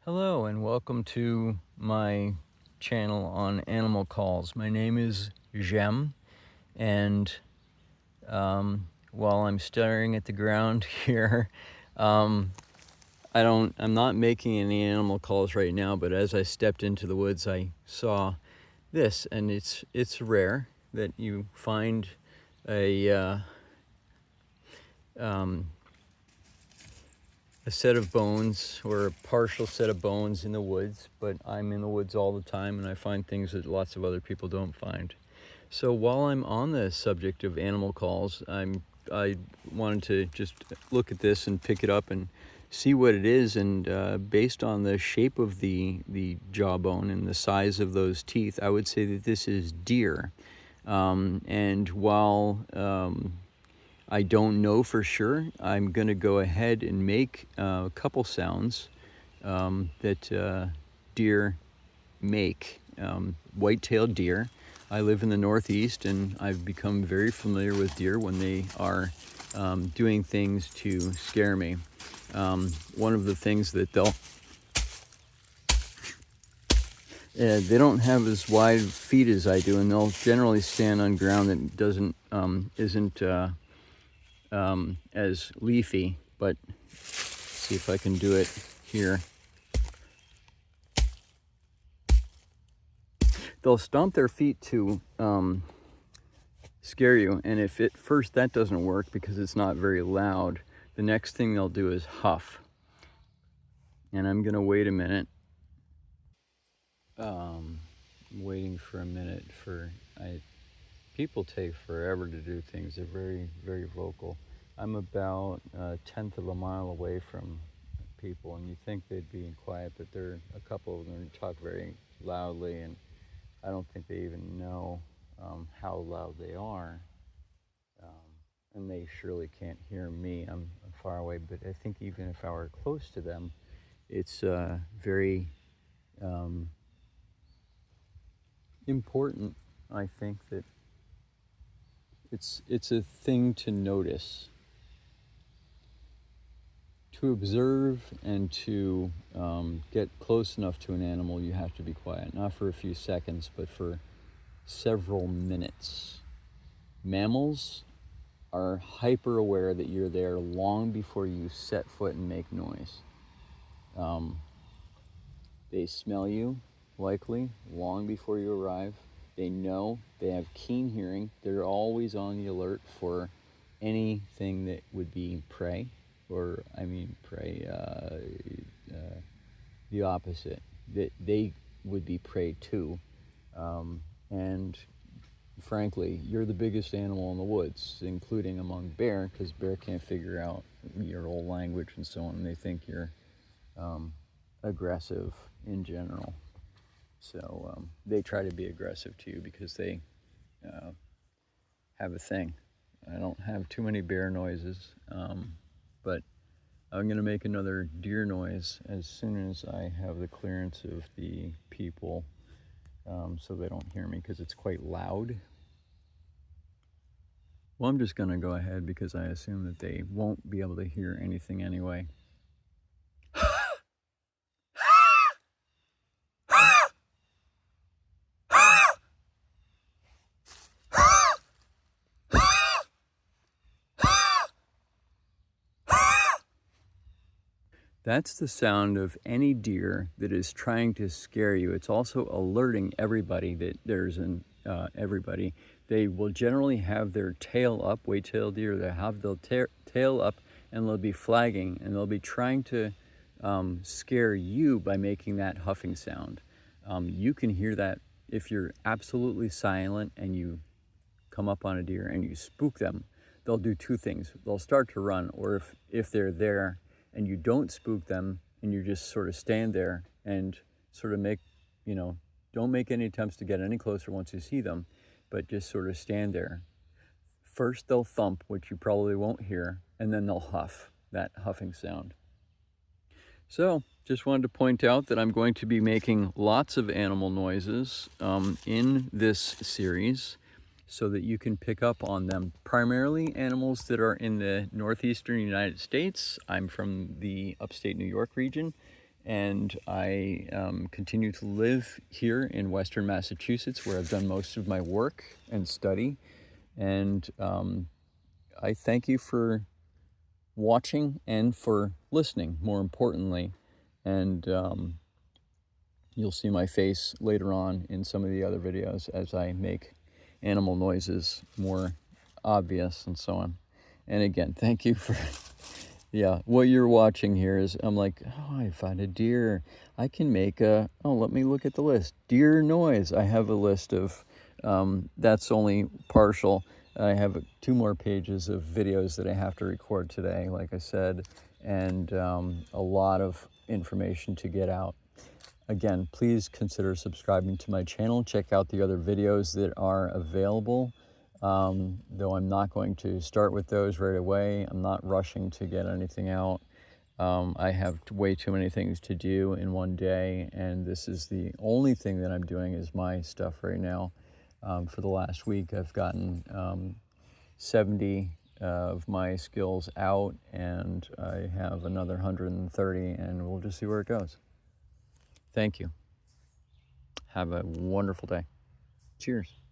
Hello and welcome to my channel on animal calls. My name is Jem, and while I'm staring at the ground here, I'm not making any animal calls right now, but as I stepped into the woods I saw this, and it's rare that you find a set of bones or a partial set of bones in the woods, but I'm in the woods all the time and I find things that lots of other people don't find. So while I'm on the subject of animal calls, I wanted to just look at this and pick it up and see what it is, and based on the shape of the jawbone and the size of those teeth, I would say that this is deer. And while I don't know for sure, I'm going to go ahead and make a couple sounds that deer make. White-tailed deer. I live in the Northeast, and I've become very familiar with deer when they are doing things to scare me. One of the things that they don't have as wide feet as I do, and they'll generally stand on ground that isn't as leafy, but see if I can do it here. They'll stomp their feet to scare you, and if at first that doesn't work because it's not very loud, the next thing they'll do is huff. And I'm gonna wait a minute. I'm waiting for a minute people take forever to do things. They're very, very vocal. I'm about a tenth of a mile away from people, and you think they'd be quiet, but a couple of them talk very loudly, and I don't think they even know how loud they are. And they surely can't hear me. I'm far away, but I think even if I were close to them, it's very important, I think, that it's a thing to notice, to observe, and to get close enough to an animal. You have to be quiet, not for a few seconds, but for several minutes. Mammals are hyper aware that you're there long before you set foot and make noise. They smell you, likely, long before you arrive. They know, they have keen hearing. They're always on the alert for anything that would be prey, the opposite, that they would be prey too. And frankly, you're the biggest animal in the woods, including among bear, because bear can't figure out your old language and so on, and they think you're aggressive in general. So they try to be aggressive to you because they have a thing. I don't have too many bear noises, but I'm going to make another deer noise as soon as I have the clearance of the people, so they don't hear me because it's quite loud. Well, I'm just going to go ahead because I assume that they won't be able to hear anything anyway. That's the sound of any deer that is trying to scare you. It's also alerting everybody that there's everybody. They will generally have their tail up, white-tailed deer, they have their tail up, and they'll be flagging, and they'll be trying to scare you by making that huffing sound. You can hear that if you're absolutely silent and you come up on a deer and you spook them. They'll do two things. They'll start to run, or if they're there and you don't spook them and you just sort of stand there and sort of don't make any attempts to get any closer once you see them, but just sort of stand there. First they'll thump, which you probably won't hear, and then they'll huff, that huffing sound. So just wanted to point out that I'm going to be making lots of animal noises in this series, so that you can pick up on them. Primarily animals that are in the northeastern United States. I'm from the upstate New York region, and I continue to live here in Western Massachusetts, where I've done most of my work and study. And I thank you for watching and for listening, more importantly. And you'll see my face later on in some of the other videos as I make animal noises more obvious and so on. And again, thank you for, yeah, what you're watching here is, I'm like, oh, I found a deer. I can make a, oh, let me look at the list. Deer noise. I have a list of, that's only partial. I have 2 more pages of videos that I have to record today, like I said, and a lot of information to get out. Again, please consider subscribing to my channel. Check out the other videos that are available. Though I'm not going to start with those right away. I'm not rushing to get anything out. I have way too many things to do in one day, and this is the only thing that I'm doing is my stuff right now. For the last week, I've gotten 70 of my skills out, and I have another 130, and we'll just see where it goes. Thank you. Have a wonderful day. Cheers.